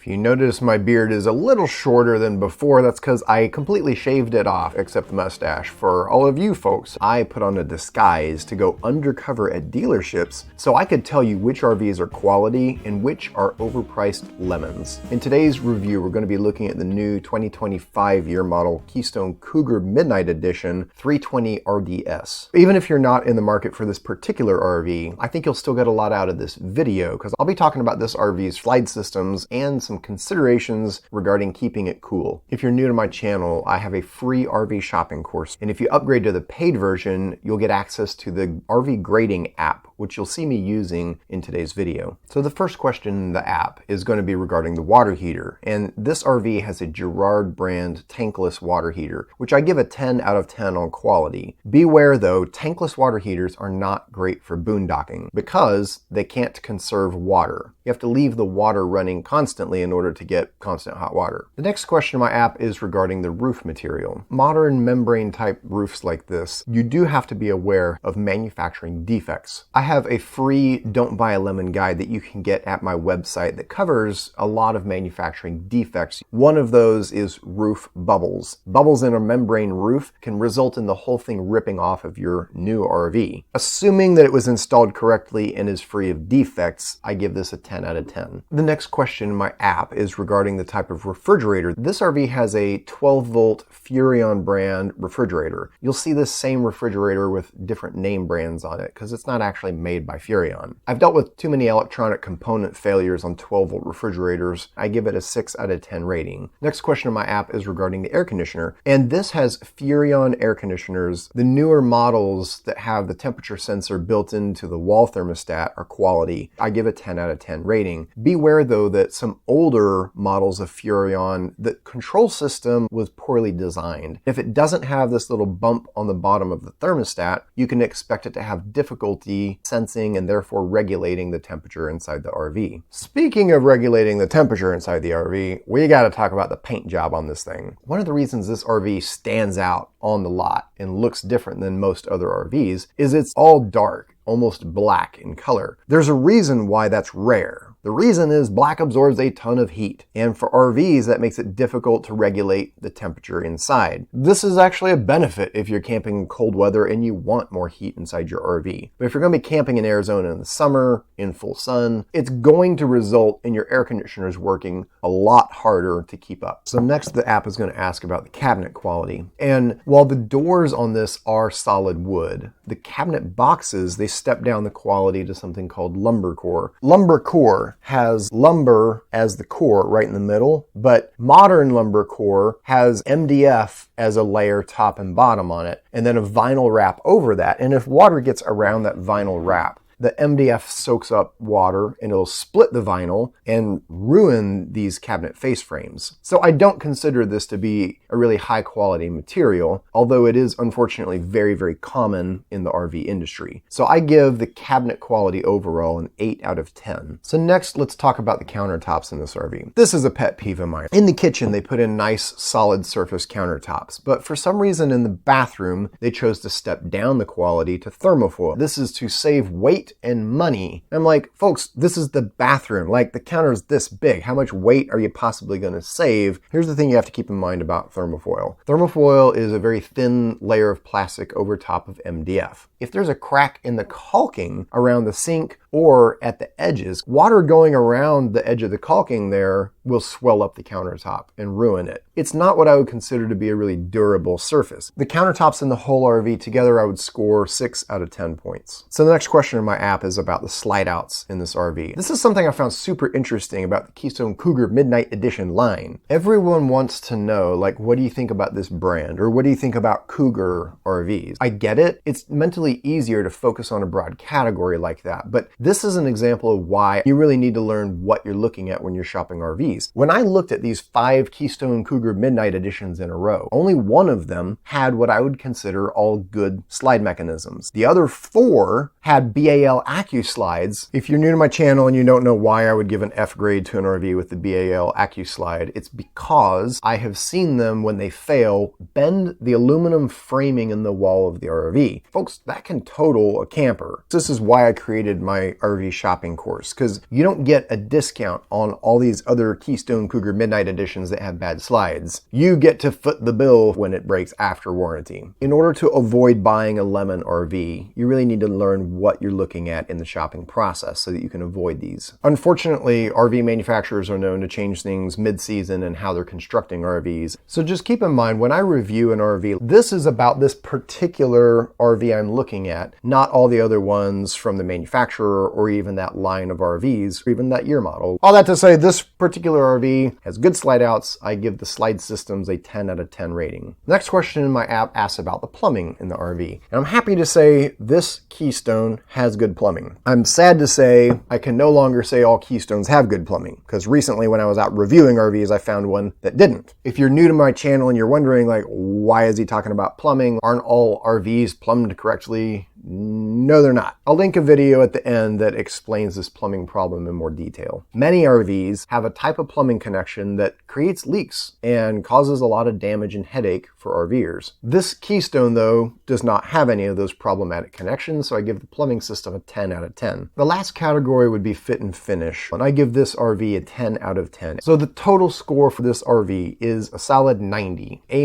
If you notice my beard is a little shorter than before, that's because I completely shaved it off, except the mustache. For all of you folks, I put on a disguise to go undercover at dealerships so I could tell you which RVs are quality and which are overpriced lemons. In today's review, we're going to be looking at the new 2025 year model Keystone Cougar Midnight Edition 320 RDS. Even if you're not in the market for this particular RV, I think you'll still get a lot out of this video because I'll be talking about this RV's slide systems and some considerations regarding keeping it cool. If you're new to my channel, I have a free RV shopping course, and if you upgrade to the paid version, you'll get access to the RV grading app, which you'll see me using in today's video. So the first question in the app is going to be regarding the water heater, and this RV has a Girard brand tankless water heater, which I give a 10 out of 10 on quality. Beware though, tankless water heaters are not great for boondocking because they can't conserve water. You have to leave the water running constantly in order to get constant hot water. The next question in my app is regarding the roof material. Modern membrane type roofs like this, you do have to be aware of manufacturing defects. I have a free Don't Buy a Lemon guide that you can get at my website that covers a lot of manufacturing defects. One of those is roof bubbles. Bubbles in a membrane roof can result in the whole thing ripping off of your new RV. Assuming that it was installed correctly and is free of defects, I give this a 10 out of 10. The next question in my app is regarding the type of refrigerator. This RV has a 12 volt Furrion brand refrigerator. You'll see this same refrigerator with different name brands on it because it's not actually made by Furrion. I've dealt with too many electronic component failures on 12 volt refrigerators. I give it a 6 out of 10 rating. Next question in my app is regarding the air conditioner, and this has Furrion air conditioners. The newer models that have the temperature sensor built into the wall thermostat are quality. I give a 10 out of 10 rating. Beware though that some older models of Furrion, the control system was poorly designed. If it doesn't have this little bump on the bottom of the thermostat, you can expect it to have difficulty sensing and therefore regulating the temperature inside the RV. Speaking of regulating the temperature inside the RV, we gotta talk about the paint job on this thing. One of the reasons this RV stands out on the lot and looks different than most other RVs is it's all dark, almost black in color. There's a reason why that's rare. The reason is black absorbs a ton of heat, and for RVs that makes it difficult to regulate the temperature inside. This is actually a benefit if you're camping in cold weather and you want more heat inside your RV. But if you're going to be camping in Arizona in the summer, in full sun, it's going to result in your air conditioners working a lot harder to keep up. So next the app is going to ask about the cabinet quality. And while the doors on this are solid wood, the cabinet boxes, they step down the quality to something called lumber core. Lumber core has lumber as the core right in the middle, but modern lumber core has MDF as a layer top and bottom on it, and then a vinyl wrap over that. And if water gets around that vinyl wrap, the MDF soaks up water and it'll split the vinyl and ruin these cabinet face frames. So I don't consider this to be a really high quality material, although it is unfortunately very, very common in the RV industry. So I give the cabinet quality overall an 8 out of 10. So next, let's talk about the countertops in this RV. This is a pet peeve of mine. In the kitchen, they put in nice solid surface countertops, but for some reason in the bathroom, they chose to step down the quality to thermofoil. This is to save weight and money. I'm like, folks, this is the bathroom. Like, the counter is this big. How much weight are you possibly going to save? Here's the thing you have to keep in mind about thermofoil. Thermofoil is a very thin layer of plastic over top of MDF. If there's a crack in the caulking around the sink or at the edges, water going around the edge of the caulking there will swell up the countertop and ruin it. It's not what I would consider to be a really durable surface. The countertops in the whole RV together, I would score 6 out of 10 points. So the next question in my app is about the Slideouts in this RV. This is something I found super interesting about the Keystone Cougar Midnight Edition line. Everyone wants to know, like, what do you think about this brand? Or what do you think about Cougar RVs? I get it. It's mentally easier to focus on a broad category like that, but this is an example of why you really need to learn what you're looking at when you're shopping RVs. When I looked at these 5 Keystone Cougar Midnight Editions in a row, only one of them had what I would consider all good slide mechanisms. The other 4 had BAL AccuSlides. If you're new to my channel and you don't know why I would give an F grade to an RV with the BAL AccuSlide, it's because I have seen them, when they fail, bend the aluminum framing in the wall of the RV. Folks, that can total a camper. This is why I created my my RV shopping course, because you don't get a discount on all these other Keystone Cougar Midnight Editions that have bad slides. You get to foot the bill when it breaks after warranty. In order to avoid buying a lemon RV, you really need to learn what you're looking at in the shopping process so that you can avoid these. Unfortunately, RV manufacturers are known to change things mid-season and how they're constructing RVs. So just keep in mind, when I review an RV, this is about this particular RV I'm looking at, not all the other ones from the manufacturer or even that line of RVs, or even that year model. All that to say, this particular RV has good slide outs. I give the slide systems a 10 out of 10 rating. Next question in my app asks about the plumbing in the RV. And I'm happy to say this Keystone has good plumbing. I'm sad to say I can no longer say all Keystones have good plumbing, because recently when I was out reviewing RVs, I found one that didn't. If you're new to my channel and you're wondering, like, why is he talking about plumbing? Aren't all RVs plumbed correctly? No, they're not. I'll link a video at the end that explains this plumbing problem in more detail. Many RVs have a type of plumbing connection that creates leaks and causes a lot of damage and headache for RVers. This Keystone, though, does not have any of those problematic connections, so I give the plumbing system a 10 out of 10. The last category would be fit and finish, and I give this RV a 10 out of 10. So the total score for this RV is a solid 90, A-.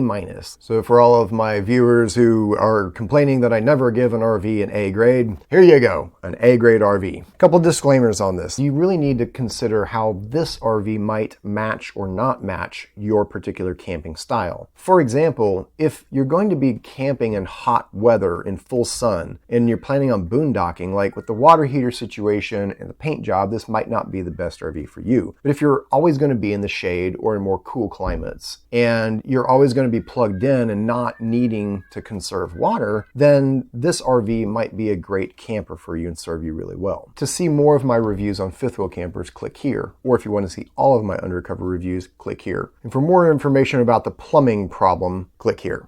So for all of my viewers who are complaining that I never give an RV an A grade, here you go, an A grade RV. A couple disclaimers on this. You really need to consider how this RV might match or not match your particular camping style. For example, if you're going to be camping in hot weather in full sun and you're planning on boondocking, like with the water heater situation and the paint job, this might not be the best RV for you. But if you're always going to be in the shade or in more cool climates and you're always going to be plugged in and not needing to conserve water, then this RV might be a great camper for you and serve you really well. To see more of my reviews on fifth wheel campers, click here. Or if you want to see all of my undercover reviews, click here. And for more information about the plumbing problem, click here.